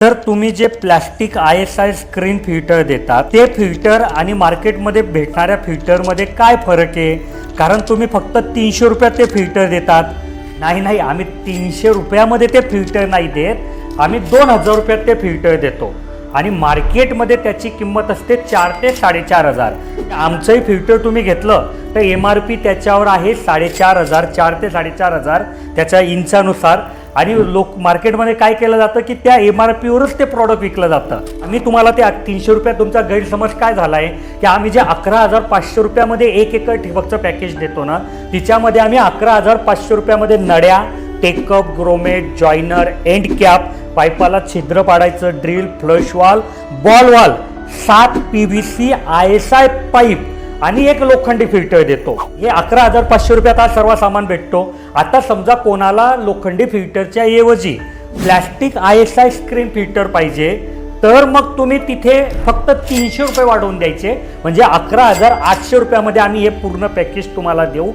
तर तुम्ही जे प्लास्टिक ISI स्क्रीन फिल्टर देतात ते फिल्टर आणि मार्केटमध्ये भेटणाऱ्या फिल्टरमध्ये काय फरक आहे? कारण तुम्ही फक्त 300 रुपयात ते फिल्टर देतात. नाही, आम्ही 300 रुपयामध्ये ते फिल्टर नाही देत, आम्ही 2000 रुपयात ते फिल्टर देतो आणि मार्केटमध्ये त्याची किंमत असते 4 ते 4,500. आमचंही फिल्टर तुम्ही घेतलं तर MRP त्याच्यावर आहे 4,500, 4 ते 4,500 त्याच्या इंचानुसार. आणि मार्केटमध्ये काय केलं जातं की त्या MRPवरच ते प्रॉडक्ट विकलं जातं. आम्ही तुम्हाला ते 300 रुपयात, तुमचा गैरसमज काय झाला आहे की आम्ही जे 11,500 रुपयामध्ये 1 एकर ठिबकचं पॅकेज देतो ना, तिच्यामध्ये आम्ही 11,500 रुपयामध्ये नड्या, टेकअप, ग्रोमेट, जॉईनर, एंड कॅप, पाईपाला छिद्र पाडायचं, drill, flush valve, ball valve, 7 PVC ISI pipe आणि एक लोखंडी फिल्टर देतो. हे 11,500 रुपयात हा सर्व सामान भेटतो. आता समजा कोणाला लोखंडी फिल्टरच्या ऐवजी प्लॅस्टिक ISI स्क्रीन फिल्टर पाहिजे तर मग तुम्ही तिथे फक्त 300 रुपये वाढवून द्यायचे, म्हणजे 11,800 रुपयामध्ये आम्ही हे पूर्ण पॅकेज तुम्हाला देऊ.